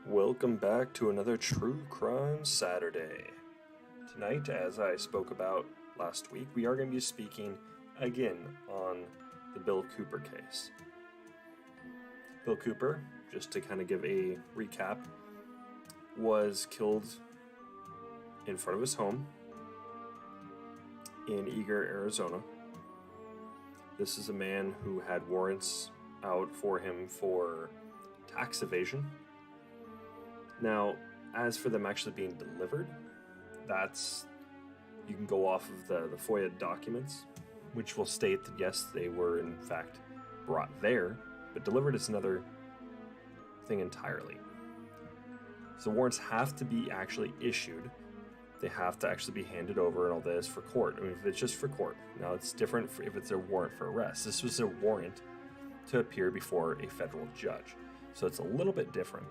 Welcome back to another True Crime Saturday. Tonight, as I spoke about last week, we are going to be speaking again on the Bill Cooper case. Bill Cooper, just to kind of give a recap, was killed in front of his home in Eager, Arizona. This is a man who had warrants out for him for tax evasion. Now, as for them actually being delivered, you can go off of the FOIA documents, which will state that yes, they were in fact brought there, but delivered is another thing entirely. So warrants have to be actually issued. They have to actually be handed over and all this for court. I mean, if it's just for court. Now, it's different if it's a warrant for arrest. This was a warrant to appear before a federal judge. So it's a little bit different.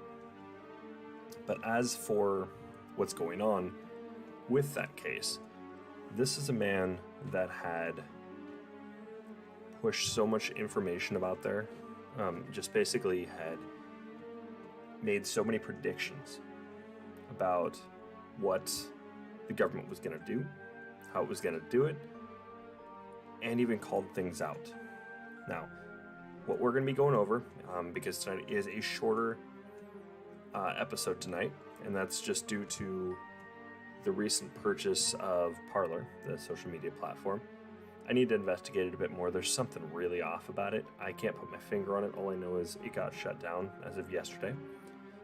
But as for what's going on with that case, this is a man that had pushed so much information about there, just basically had made so many predictions about what the government was going to do, how it was going to do it, and even called things out. Now, what we're going to be going over, because tonight is a shorter episode tonight, and that's just due to the recent purchase of Parler, the social media platform. I need to investigate it a bit more. There's something really off about it. I can't put my finger on it. All I know is it got shut down as of yesterday.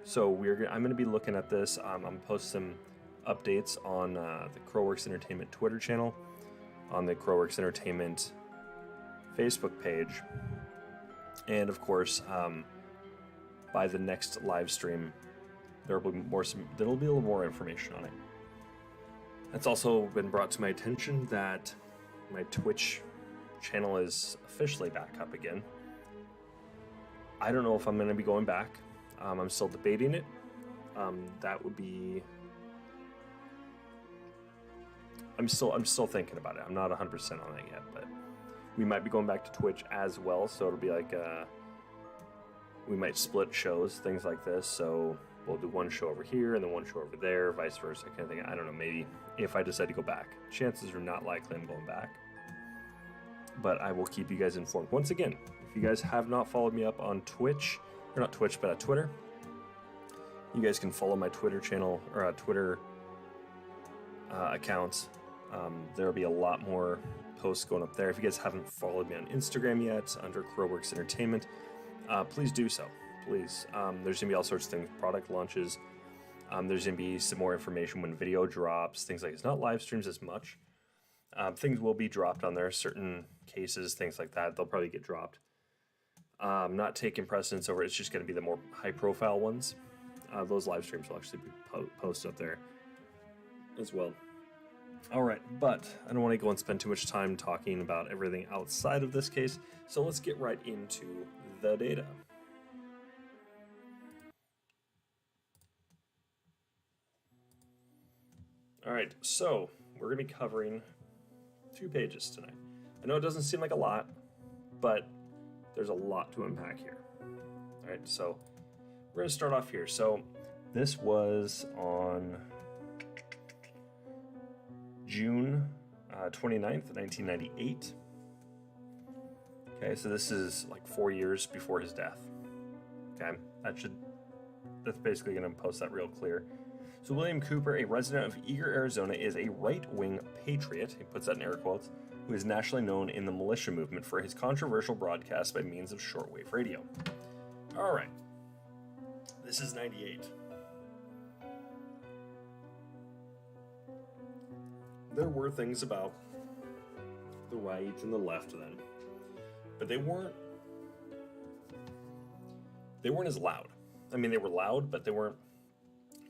So I'm going to be looking at this. I'm going to post some updates on the Crowworks Entertainment Twitter channel, on the Crowworks Entertainment Facebook page, and of course, by the next live stream, there'll be a little more information on it. It's also been brought to my attention that my Twitch channel is officially back up again. I don't know if I'm going to be going back. I'm still debating it. That would be. I'm still thinking about it. I'm not 100% on that yet, but we might be going back to Twitch as well. So it'll be like we might split shows, things like this. So we'll do one show over here and then one show over there, vice versa, kind of thing. I don't know, maybe if I decide to go back. Chances are not likely I'm going back. But I will keep you guys informed. Once again, if you guys have not followed me up on Twitch, or not Twitch, but Twitter, you guys can follow my Twitter channel, or Twitter accounts. There'll be a lot more posts going up there. If you guys haven't followed me on Instagram yet, under Crowworks Entertainment, please do so. Please. There's going to be all sorts of things, product launches. There's going to be some more information when video drops, things like it's not live streams as much. Things will be dropped on there, certain cases, things like that. They'll probably get dropped. Not taking precedence over, it's just going to be the more high-profile ones. Those live streams will actually be posted up there as well. All right, but I don't want to go and spend too much time talking about everything outside of this case, so let's get right into the data. All right, so we're going to be covering 2 pages tonight. I know it doesn't seem like a lot, but there's a lot to unpack here. All right, so we're going to start off here. So this was on June 29th, 1998. Okay, so this is like 4 years before his death. Okay, that's basically going to post that real clear. So William Cooper, a resident of Eager, Arizona, is a right-wing patriot, he puts that in air quotes, who is nationally known in the militia movement for his controversial broadcasts by means of shortwave radio. All right, this is 98. There were things about the right and the left then, but they weren't as loud. I mean, they were loud, but they weren't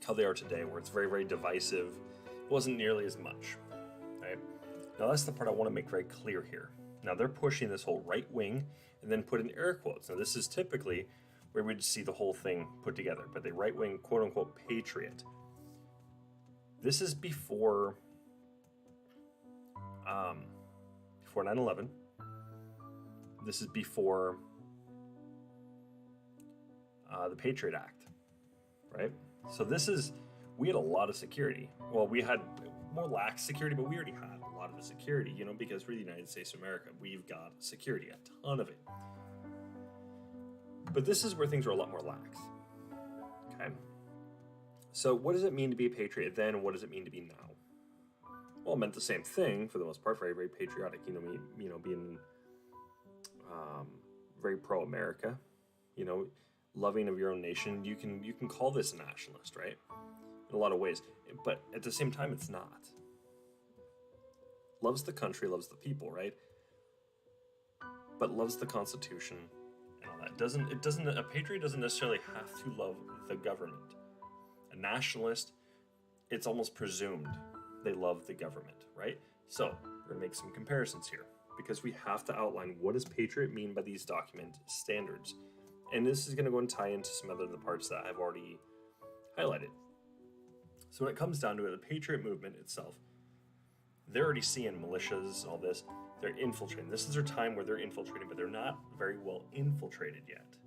how they are today, where it's very, very divisive. It wasn't nearly as much, right? Now, that's the part I want to make very clear here. Now, they're pushing this whole right wing and then put in air quotes. Now, this is typically where we'd see the whole thing put together, but the right wing, quote unquote, patriot. This is before 9/11. This is before the Patriot Act. right? So we had a lot of security. Well, we had more lax security, but we already had a lot of the security, because we're the United States of America. We've got security, a ton of it. But this is where things are a lot more lax. Okay. So what does it mean to be a patriot then, and what does it mean to be now? Well, it meant the same thing for the most part. Very, very patriotic. Being very pro-America. Loving of your own nation. You can call this a nationalist, right? In a lot of ways, but at the same time, it's not. Loves the country, loves the people, right? But loves the Constitution and all that. A patriot doesn't necessarily have to love the government. A nationalist, it's almost presumed they love the government, right? So we're gonna make some comparisons here because we have to outline what does patriot mean by these document standards. And this is gonna go and tie into some other of the parts that I've already highlighted. So when it comes down to it, the patriot movement itself, they're already seeing militias and all this. They're infiltrating. This is their time where they're infiltrating, but they're not very well infiltrated yet.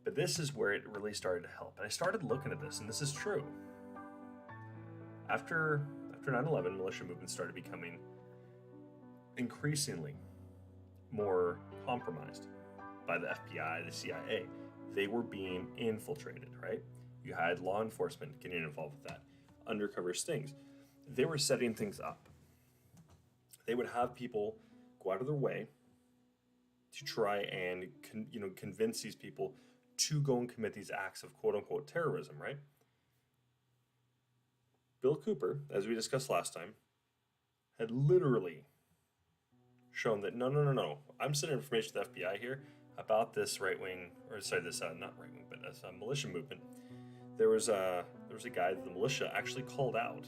But this is where it really started to help. And I started looking at this, and this is true. After 9/11, militia movements started becoming increasingly more compromised by the FBI, the CIA. They were being infiltrated, right? You had law enforcement getting involved with that. Undercover stings. They were setting things up. They would have people go out of their way to try and convince these people to go and commit these acts of quote-unquote terrorism, right? Bill Cooper, as we discussed last time, had literally shown that no, I'm sending information to the FBI here about this not right-wing, but this militia movement. There was a guy that the militia actually called out.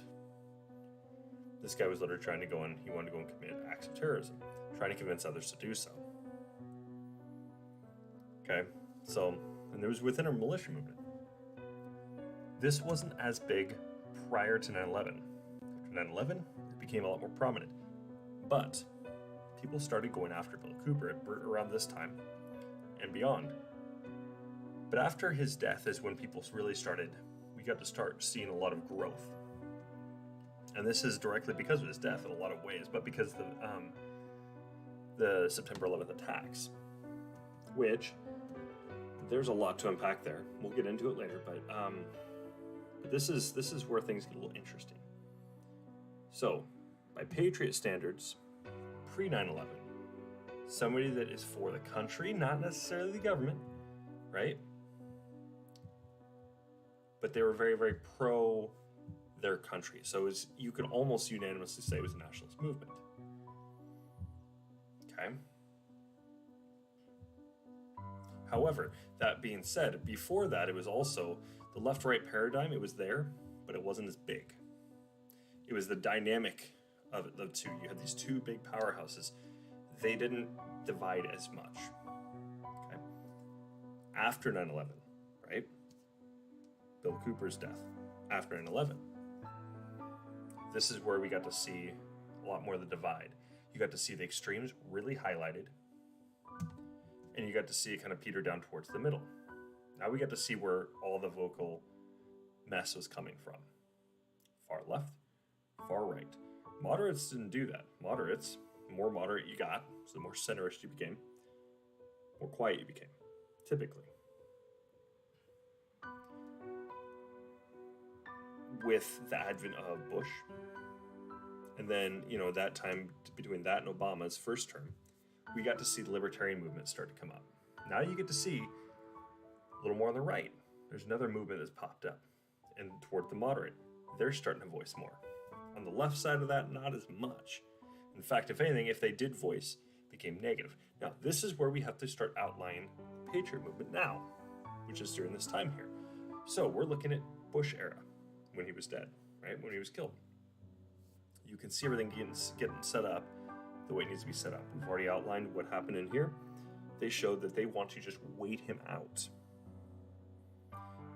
This guy was literally trying to go and he wanted to go and commit acts of terrorism, trying to convince others to do so. Okay, so, and there was within a militia movement. This wasn't as big prior to 9/11. After 9/11, it became a lot more prominent. But people started going after Bill Cooper around this time and beyond. But after his death is when people really we got to start seeing a lot of growth. And this is directly because of his death in a lot of ways, but because the September 11th attacks, which there's a lot to unpack there. We'll get into it later, but this is where things get a little interesting. So, by Patriot standards, pre 9/11, somebody that is for the country, not necessarily the government, right? But they were very, very pro their country. So you could almost unanimously say it was a nationalist movement. Okay. However, that being said, before that, it was also the left-right paradigm. It was there, but it wasn't as big. It was the dynamic of the two. You had these two big powerhouses. They didn't divide as much. Okay. After 9/11, right? Bill Cooper's death. After 9/11. This is where we got to see a lot more of the divide. You got to see the extremes really highlighted, and you got to see it kind of peter down towards the middle. Now we got to see where all the vocal mess was coming from. Far left, far right. Moderates didn't do that. Moderates, the more moderate you got, so the more centrist you became, more quiet you became, typically. With the advent of Bush, and then, that time between that and Obama's first term, we got to see the libertarian movement start to come up. Now you get to see a little more on the right. There's another movement that's popped up, and toward the moderate, they're starting to voice more. On the left side of that, not as much. In fact, if anything, if they did voice, it became negative. Now, this is where we have to start outlining the Patriot movement now, which is during this time here. So we're looking at Bush era, when he was dead, right? When he was killed. You can see everything getting set up the way it needs to be set up. We've already outlined what happened in here. They showed that they want to just wait him out.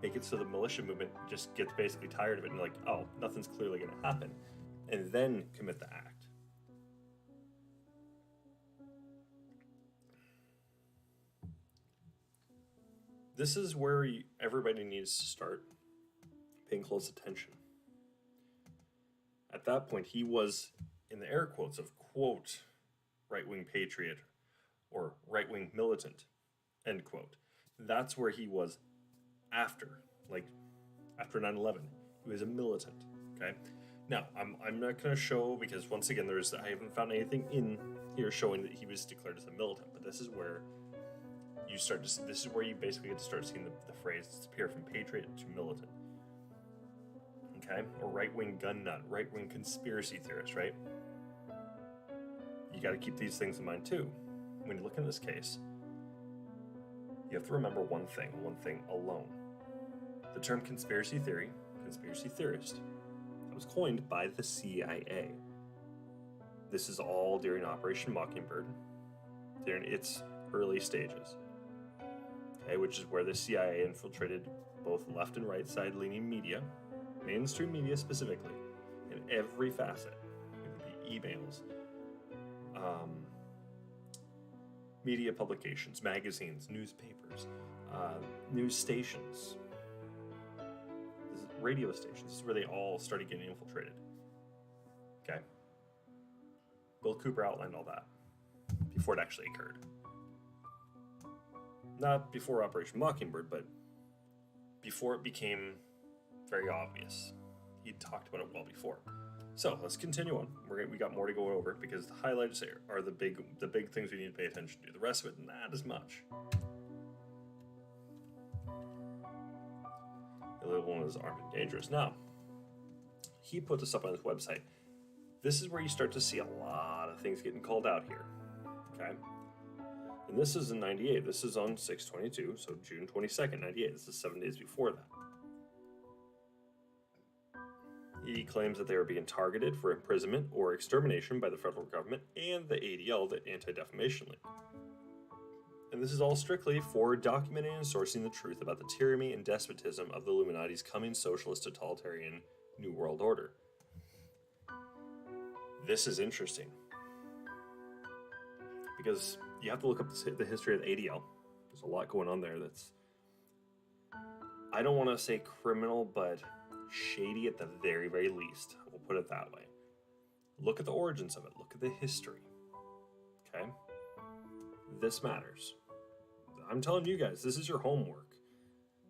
Make it so the militia movement just gets basically tired of it and like, oh, nothing's clearly going to happen. And then commit the act. This is where everybody needs to start paying close attention. At that point, he was, in the air quotes of, quote, right-wing patriot or right-wing militant, end quote. That's where he was after 9/11. He was a militant, okay? Now, I'm not going to show, because once again, I haven't found anything in here showing that he was declared as a militant, but this is where this is where you basically get to start seeing the phrase disappear from patriot to militant. Okay? Or right-wing gun nut, right-wing conspiracy theorist, right? You got to keep these things in mind too. When you look in this case, you have to remember one thing alone. The term conspiracy theory, conspiracy theorist, that was coined by the CIA. This is all during Operation Mockingbird, during its early stages. Okay, which is where the CIA infiltrated both left and right side leaning media, mainstream media specifically, in every facet. It could be emails, media publications, magazines, newspapers, news stations, radio stations. This is where they all started getting infiltrated. Okay. Bill Cooper outlined all that before it actually occurred. Not before Operation Mockingbird, but before it became very obvious. He talked about it well before. So let's continue on. We got more to go over because the highlights are the big things we need to pay attention to. The rest of it, not as much. The little one is armed and dangerous. Now, he put this up on his website. This is where you start to see a lot of things getting called out here. Okay? And this is in 98. This is on 6/22, so June 22nd, 98. This is 7 days before that. He claims that they are being targeted for imprisonment or extermination by the federal government and the ADL, the Anti-Defamation League. And this is all strictly for documenting and sourcing the truth about the tyranny and despotism of the Illuminati's coming socialist totalitarian New World Order. This is interesting because you have to look up the history of the ADL. There's a lot going on there that's, I don't want to say criminal, but shady at the very, very least. We'll put it that way. Look at the origins of it. Look at the history. Okay? This matters. I'm telling you guys, this is your homework.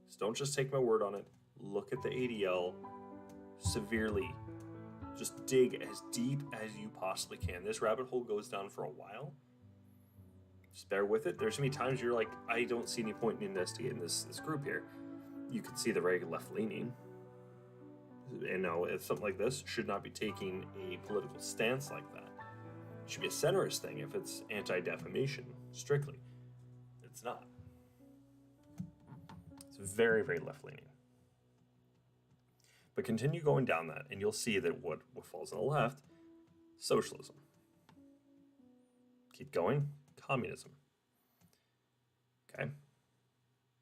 So don't just take my word on it. Look at the ADL severely. Just dig as deep as you possibly can. This rabbit hole goes down for a while. Just bear with it. There's going to be times you're like, I don't see any point in investigating this group here. You can see the very left-leaning. And now, if something like this should not be taking a political stance like that. It should be a centrist thing if it's anti-defamation, strictly. It's not. It's very, very left-leaning. But continue going down that, and you'll see that what falls on the left, socialism. Keep going, communism. Okay?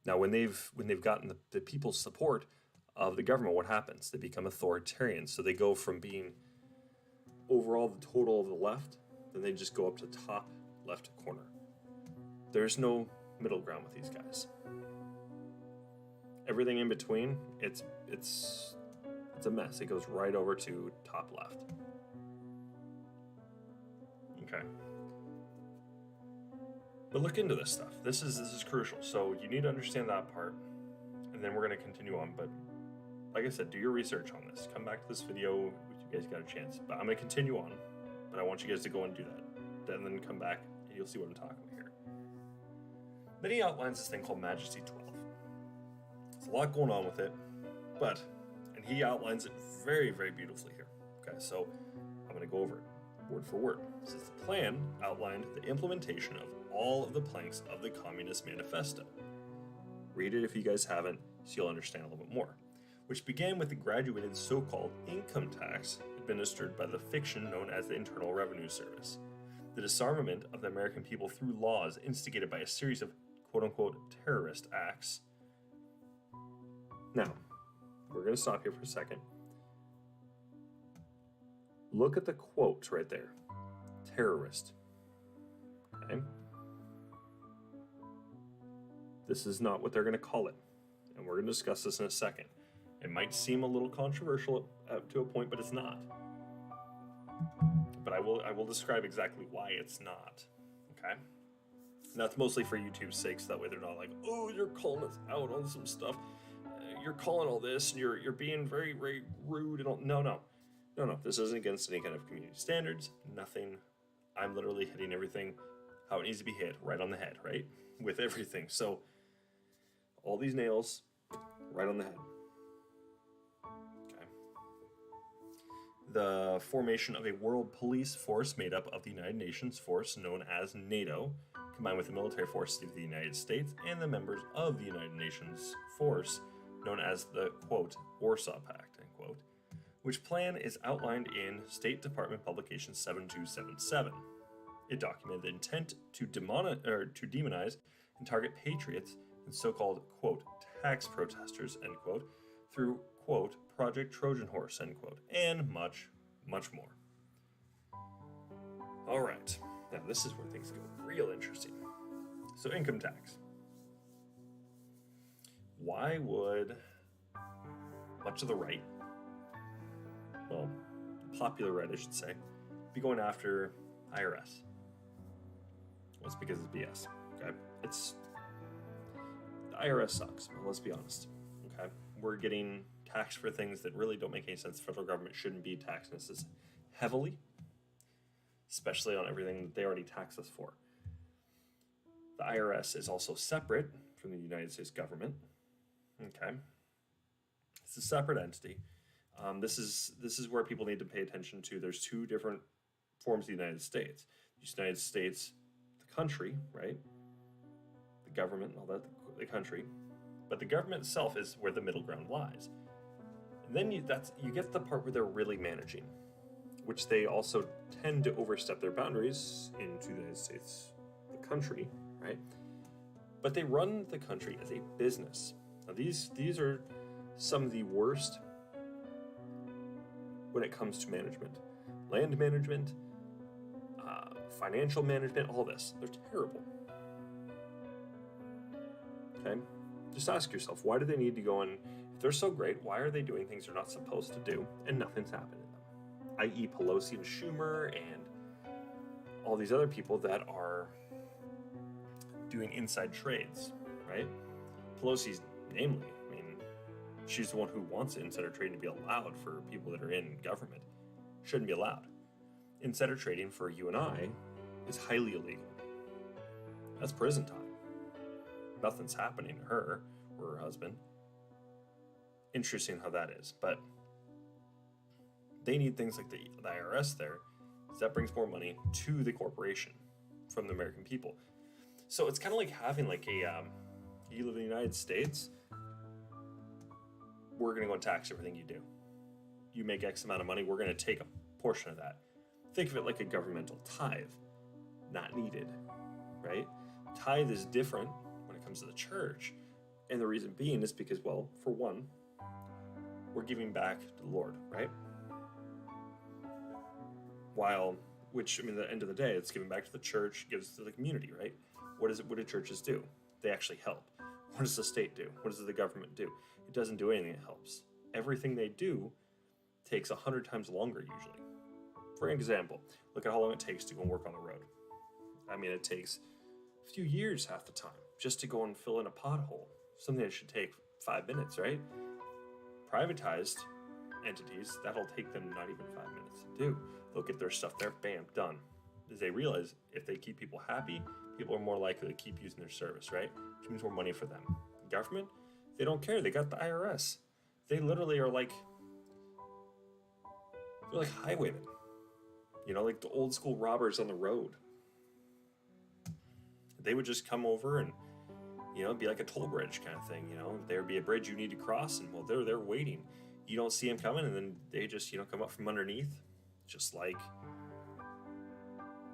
Now, when they've gotten the people's support of the government, what happens? They become authoritarian. So they go from being overall the total of the left, then they just go up to top left corner. There's no middle ground with these guys. Everything in between, it's a mess. It goes right over to top left. Okay. But look into this stuff. This is crucial. So you need to understand that part, and then we're going to continue on. But like I said, do your research on this. Come back to this video if you guys got a chance. But I'm going to continue on, but I want you guys to go and do that. And then come back, and you'll see what I'm talking about here. Then he outlines this thing called Majesty 12. There's a lot going on with it, and he outlines it very, very beautifully here. Okay, so I'm going to go over it word for word. It says the plan outlined the implementation of all of the planks of the Communist Manifesto. Read it if you guys haven't, so you'll understand a little bit more. Which began with the graduated so-called income tax administered by the fiction known as the Internal Revenue Service. The disarmament of the American people through laws instigated by a series of quote-unquote terrorist acts. Now, we're going to stop here for a second. Look at the quotes right there. Terrorist. Okay? This is not what they're going to call it. And we're going to discuss this in a second. It might seem a little controversial to a point, but it's not. But I will describe exactly why it's not. Okay? And that's mostly for YouTube's sake, so that way they're not like, oh, you're calling us out on some stuff. You're calling all this, and you're being very, very rude and all. No. This isn't against any kind of community standards. Nothing. I'm literally hitting everything how it needs to be hit, right on the head, right? With everything. So all these nails, right on the head. Okay. The formation of a world police force made up of the United Nations force known as NATO, combined with the military forces of the United States and the members of the United Nations force known as the, quote, Warsaw Pact, end quote, which plan is outlined in State Department Publication 7277. It documented the intent to demonize and target patriots and so-called, quote, tax protesters, end quote, through, quote, Project Trojan Horse, end quote, and much, much more. All right, now this is where things get real interesting. So income tax. Why would much of the right, well, popular right, I should say, be going after IRS? Well, it's because it's BS, okay? The IRS sucks, well, let's be honest, okay? We're getting taxed for things that really don't make any sense. The federal government shouldn't be taxing us as heavily, especially on everything that they already tax us for. The IRS is also separate from the United States government, okay? It's a separate entity. This is where people need to pay attention to. There's two different forms of the United States. The United States, the country, right? The government and all that, the country. But the government itself is where the middle ground lies. And then you get to the part where they're really managing, which they also tend to overstep their boundaries into the United States, the country, right? But they run the country as a business. Now these are some of the worst when it comes to management. Land management, financial management, all this. They're terrible. Okay? Just ask yourself, why do they need to go in? If they're so great, why are they doing things they're not supposed to do and nothing's happening to them? I.e. Pelosi and Schumer and all these other people that are doing inside trades, right? Pelosi's namely, I mean, she's the one who wants insider trading to be allowed for people that are in government. Shouldn't be allowed. Insider trading for you and I is highly illegal. That's prison time. Nothing's happening to her or her husband. Interesting how that is, but they need things like the IRS there, because that brings more money to the corporation from the American people. So it's kind of like having like a, you live in the United States, we're going to go and tax everything you do. You make X amount of money, we're going to take a portion of that. Think of it like a governmental tithe, not needed, right? Tithe is different when it comes to the church. And the reason being is because, well, for one, we're giving back to the Lord, right? Which, I mean, at the end of the day, it's giving back to the church, gives to the community, right? What do churches do? They actually help. What does the state do? What does the government do? It doesn't do anything that helps. Everything they do takes 100 times longer usually. For example, look at how long it takes to go and work on the road. I mean, it takes a few years half the time just to go and fill in a pothole. Something that should take 5 minutes, right? Privatized entities, that'll take them not even 5 minutes to do. They'll get their stuff there, bam, done. As they realize if they keep people happy, people are more likely to keep using their service, right? Which means more money for them. Government, they don't care. They got the IRS. They literally are like, they're like highwaymen. You know, like the old school robbers on the road. They would just come over and, you know, it'd be like a toll bridge kind of thing, you know. There'd be a bridge you need to cross, and well, they're waiting. You don't see them coming, and then they just, you know, come up from underneath, just like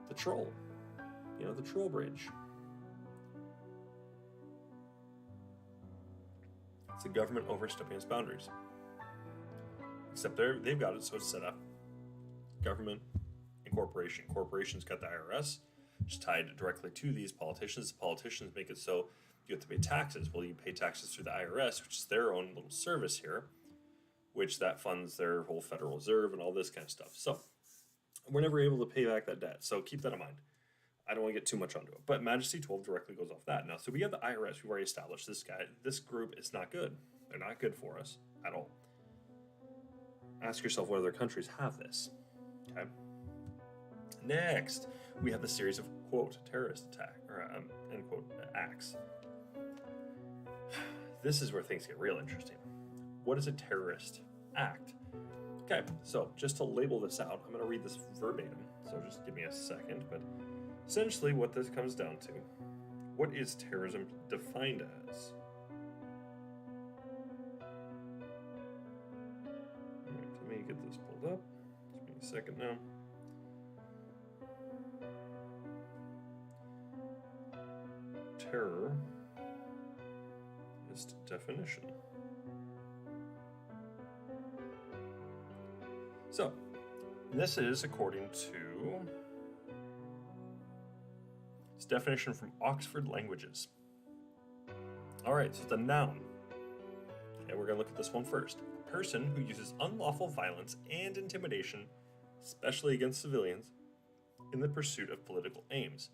the troll, you know, the troll bridge. It's the government overstepping its boundaries. Except they've got it so it's set up. Government and corporation. Corporations got the IRS, just tied directly to these politicians. The politicians make it so you have to pay taxes. Well, you pay taxes through the IRS, which is their own little service here. which that funds their whole Federal Reserve and all this kind of stuff. So we're never able to pay back that debt. So keep that in mind. I don't want to get too much onto it, but Majesty 12 directly goes off that. Now, so we have the IRS. We've already established this group is not good. They're not good for us at all. Ask yourself what other countries have this. Okay. Next, we have the series of quote terrorist attack or end quote acts. This is where things get real interesting. What is a terrorist act? Okay, so just to label this out, I'm going to read this verbatim. So just give me a second, but essentially what this comes down to, what is terrorism defined as? All right, let me get this pulled up. Just give me a second now. Terror is definition. So, this is according to its definition from Oxford Languages. All right, so it's a noun. Okay, we're going to look at this one first. A person who uses unlawful violence and intimidation, especially against civilians, in the pursuit of political aims.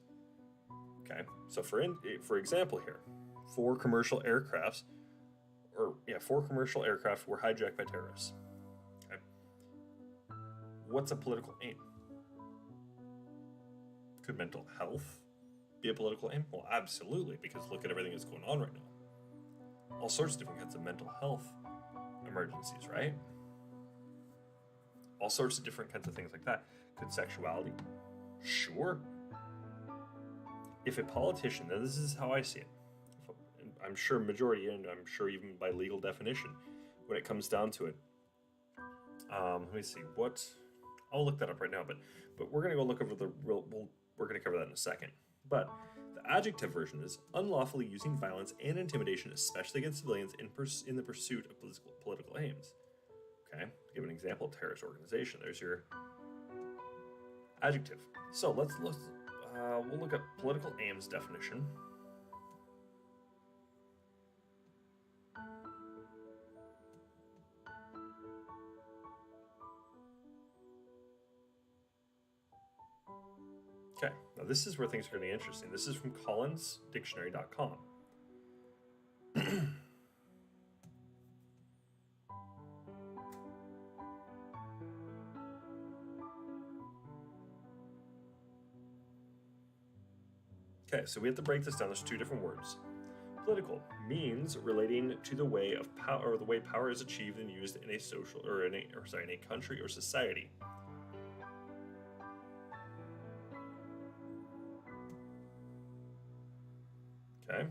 Okay, so for example here, four commercial aircraft were hijacked by terrorists. Okay, what's a political aim? Could mental health be a political aim? Well, absolutely, because look at everything that's going on right now. All sorts of different kinds of mental health emergencies, right? All sorts of different kinds of things like that. Could sexuality? Sure. If a politician, now this is how I see it, I'm sure majority, and I'm sure even by legal definition, when it comes down to it, let me see, I'll look that up right now, but we're going to go look over we're going to cover that in a second. But the adjective version is unlawfully using violence and intimidation, especially against civilians in the pursuit of political aims. Okay, give an example, terrorist organization. There's your adjective. So we'll look at political aims definition. Okay, now this is where things are going to be interesting. This is from collinsdictionary.com. Okay, so we have to break this down. There's two different words. Political means relating to the way of power, or the way power is achieved and used in a social, or in a country or society. Okay.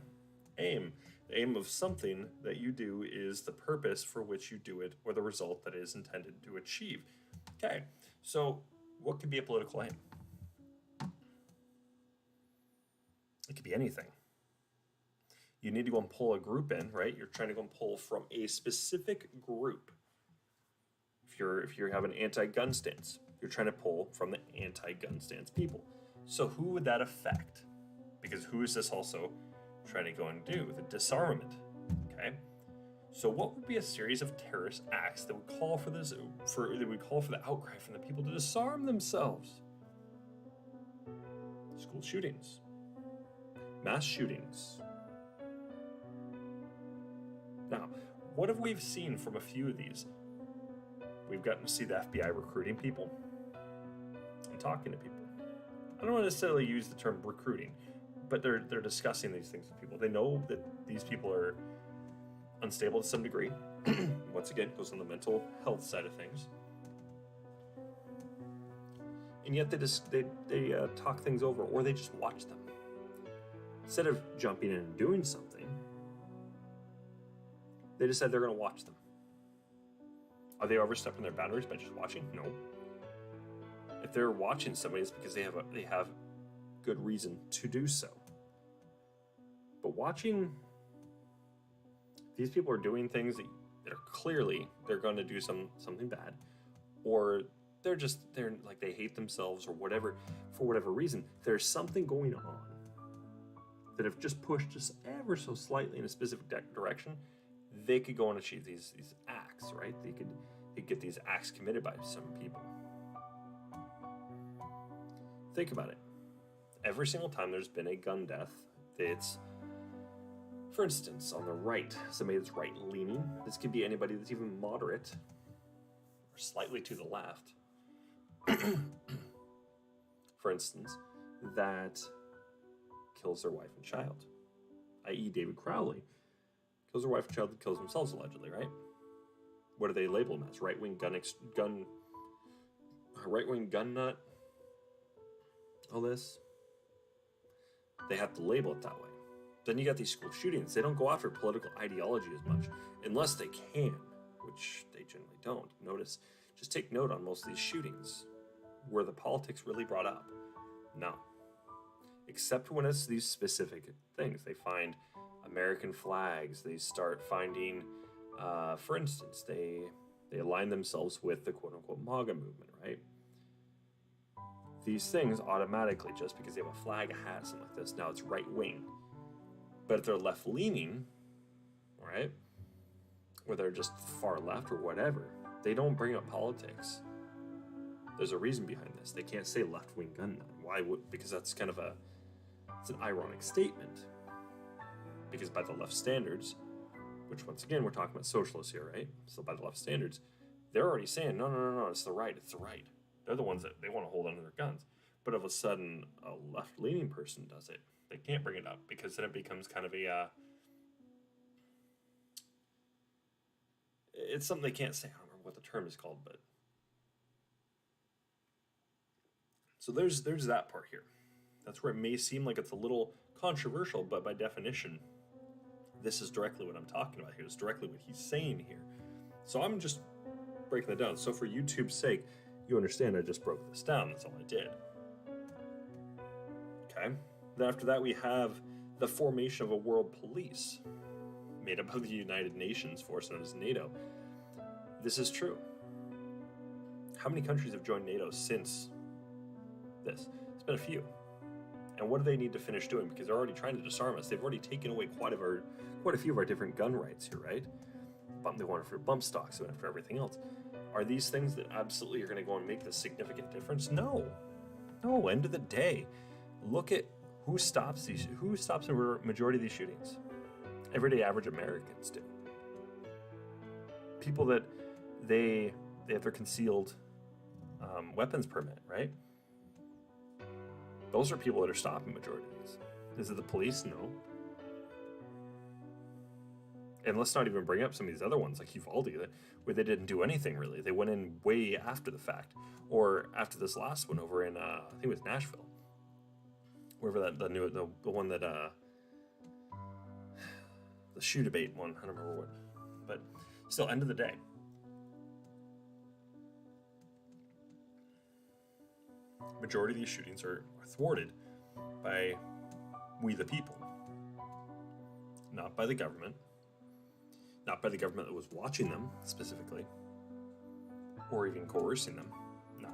Aim. The aim of something that you do is the purpose for which you do it, or the result that is intended to achieve. Okay, so what could be a political aim? It could be anything. You need to go and pull a group in, right? You're trying to go and pull from a specific group. If you have an anti-gun stance, you're trying to pull from the anti-gun stance people. So who would that affect? Because who is this also trying to go and do? The disarmament. Okay. So what would be a series of terrorist acts that would call for the outcry from the people to disarm themselves? School shootings. Mass shootings. Now, what have we seen from a few of these? We've gotten to see the FBI recruiting people and talking to people. I don't necessarily use the term recruiting, but they're discussing these things with people. They know that these people are unstable to some degree. Once again, it goes on the mental health side of things. And yet they talk things over, or they just watch them. Instead of jumping in and doing something, they decide they're going to watch them. Are they overstepping their boundaries by just watching? No. If they're watching somebody, it's because they have good reason to do so. But watching, these people are doing things that are clearly they're going to do something bad, or they're like they hate themselves or whatever, for whatever reason. There's something going on that if just pushed just ever so slightly in a specific direction, they could go and achieve these acts. acts, right? They could get these acts committed by some people. Think about it. Every single time there's been a gun death, it's, for instance, on the right, somebody that's right-leaning. This could be anybody that's even moderate or slightly to the left. For instance, that kills their wife and child, i.e. David Crowley kills their wife and child and kills themselves allegedly, right? What do they label him as? Right-wing gun nut? All this? They have to label it that way. Then you got these school shootings. They don't go after political ideology as much, unless they can, which they generally don't. Notice, just take note on most of these shootings. Were the politics really brought up? No. Except when it's these specific things. They find American flags. They start finding, for instance, they align themselves with the quote-unquote MAGA movement, right? These things automatically, just because they have a flag, a hat, something like this, now it's right-wing. But if they're left-leaning, right, or they're just far left or whatever, they don't bring up politics. There's a reason behind this. They can't say left-wing gun nut. Why would? Because that's kind of it's an ironic statement. Because by the left standards, which once again, we're talking about socialists here, right? So by the left standards, they're already saying, no, it's the right. They're the ones that they want to hold onto their guns. But all of a sudden, a left-leaning person does it. They can't bring it up because then it becomes kind of it's something they can't say. I don't remember what the term is called, but so there's that part here. That's where it may seem like it's a little controversial, but by definition, this is directly what I'm talking about here. It's directly what he's saying here. So I'm just breaking it down. So for YouTube's sake, you understand I just broke this down. That's all I did. Okay. Then after that, we have the formation of a world police made up of the United Nations force known as NATO. This is true. How many countries have joined NATO since this? It's been a few. And what do they need to finish doing? Because they're already trying to disarm us. They've already taken away quite a few of our different gun rights here, right? They want it for bump stocks, they want it for everything else. Are these things that absolutely are going to go and make this significant difference? No. End of the day, look at who stops the majority of these shootings. Everyday average Americans do. People that they have their concealed weapons permit, right? Those are people that are stopping majority of these. Is it the police? No. And let's not even bring up some of these other ones like Uvalde, where they didn't do anything really. They went in way after the fact, or after this last one over in I think it was Nashville, wherever the one that the shoe debate one. I don't remember what, but still, end of the day, majority of these shootings are thwarted by we the people, not by the government. Not by the government that was watching them, specifically, or even coercing them. No.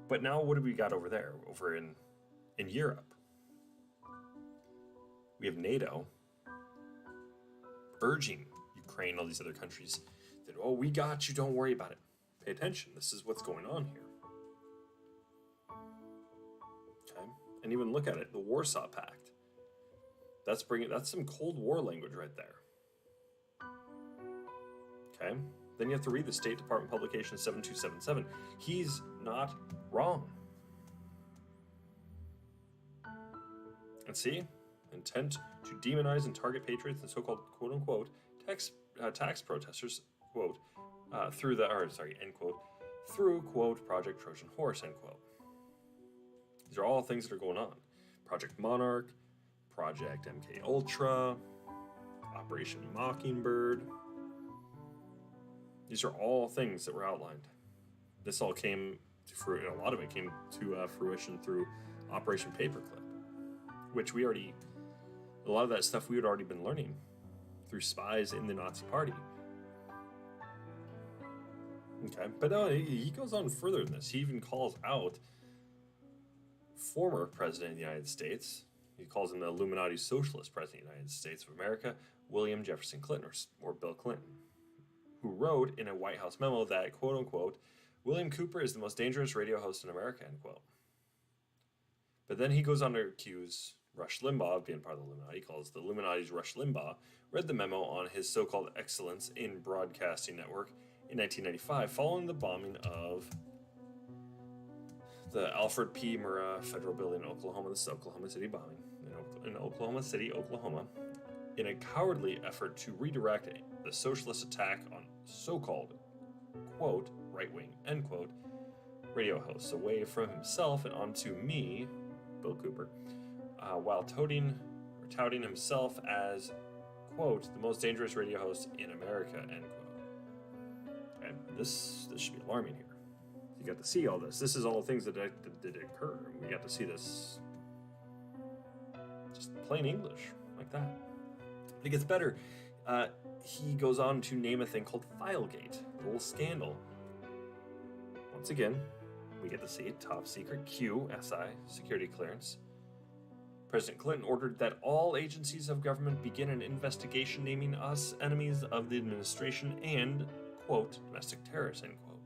But now what have we got over there, over in Europe? We have NATO urging Ukraine, all these other countries, that, oh, we got you, don't worry about it. Pay attention, this is what's going on here. Okay? And even look at it, the Warsaw Pact. That's some Cold War language right there. Okay, then you have to read the State Department publication 7277. He's not wrong. And see, intent to demonize and target patriots and so-called quote-unquote tax protesters, quote, end quote, through, quote, Project Trojan Horse, end quote. These are all things that are going on. Project Monarch, Project MK Ultra, Operation Mockingbird. These are all things that were outlined. This all came to a lot of it came to fruition through Operation Paperclip, which a lot of that stuff we had already been learning through spies in the Nazi Party. Okay, but no, he goes on further than this. He even calls out former President of the United States. He calls him the Illuminati Socialist President of the United States of America, William Jefferson Clinton, or Bill Clinton. who wrote in a White House memo that, quote unquote, William Cooper is the most dangerous radio host in America, end quote. But then he goes on to accuse Rush Limbaugh of being part of the Illuminati. He calls the Illuminati's Rush Limbaugh, read the memo on his so-called excellence in broadcasting network in 1995 following the bombing of the Alfred P. Murrah Federal Building in Oklahoma, this is Oklahoma City bombing, in Oklahoma City, Oklahoma, in a cowardly effort to redirect the socialist attack on so-called, quote, right-wing, end quote, radio hosts away from himself and onto me, Bill Cooper, while touting himself as, quote, the most dangerous radio host in America, end quote. And this should be alarming here. You got to see all this. This is all the things that did occur. We got to see this just plain English, like that. But it gets better. He goes on to name a thing called Filegate, a little scandal. Once again, we get to see it, top secret QSI, security clearance. President Clinton ordered that all agencies of government begin an investigation naming us enemies of the administration and, quote, domestic terrorists, end quote.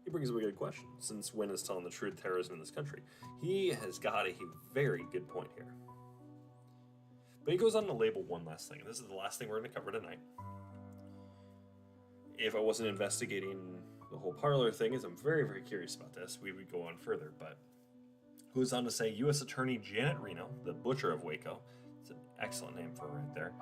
He brings up a good question. Since when is telling the truth terrorism in this country? He has got a very good point here. But he goes on to label one last thing. This is the last thing we're going to cover tonight. If I wasn't investigating the whole parlor thing, as I'm very, very curious about this, we would go on further. But goes on to say U.S. Attorney Janet Reno, the butcher of Waco, it's an excellent name for her right there,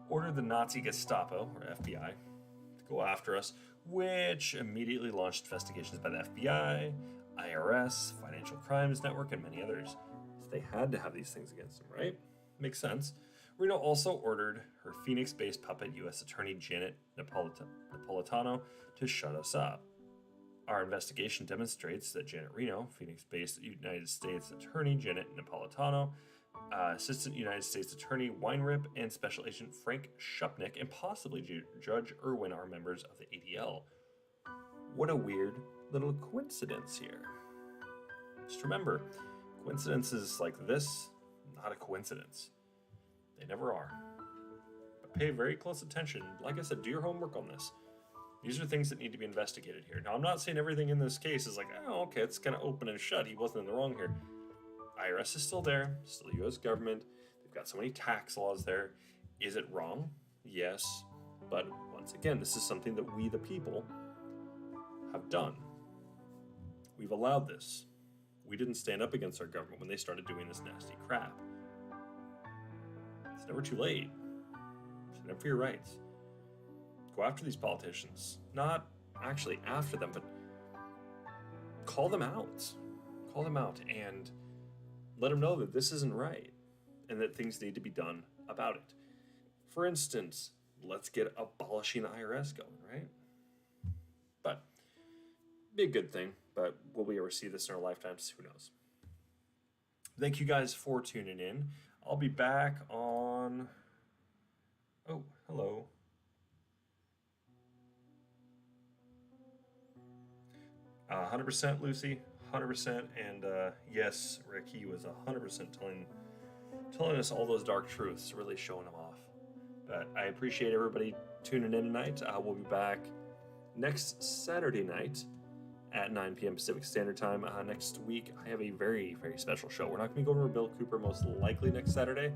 ordered the Nazi Gestapo, or FBI, to go after us, which immediately launched investigations by the FBI, IRS, Financial Crimes Network, and many others. So they had to have these things against them, right? Makes sense. Reno also ordered her Phoenix-based puppet U.S. Attorney Janet Napolitano to shut us up. Our investigation demonstrates that Janet Reno, Phoenix-based United States Attorney Janet Napolitano, Assistant United States Attorney Weinrip, and Special Agent Frank Shupnick, and possibly Judge Irwin are members of the ADL. What a weird little coincidence here. Just remember, coincidences like this, not a coincidence. They never are. But pay very close attention. Like I said, do your homework on this. These are things that need to be investigated here. Now, I'm not saying everything in this case is like, oh, okay, it's kind of open and shut. He wasn't in the wrong here. IRS is still there, still U.S. government. They've got so many tax laws there. Is it wrong? Yes. But once again, this is something that we, the people, have done. We've allowed this. We didn't stand up against our government when they started doing this nasty crap. It's never too late. Stand up for your rights. Go after these politicians. Not actually after them, but call them out. Call them out and let them know that this isn't right and that things need to be done about it. For instance, let's get abolishing the IRS going, right? But be a good thing, but will we ever see this in our lifetimes? Who knows? Thank you guys for tuning in. I'll be back on... Oh, hello. Uh, 100% Lucy, 100%, and yes, Rick, he was 100% telling us all those dark truths, really showing them off. But I appreciate everybody tuning in tonight. We'll be back next Saturday night at 9 p.m. Pacific Standard Time. Next week, I have a very, very special show. We're not going to be going over Bill Cooper most likely next Saturday.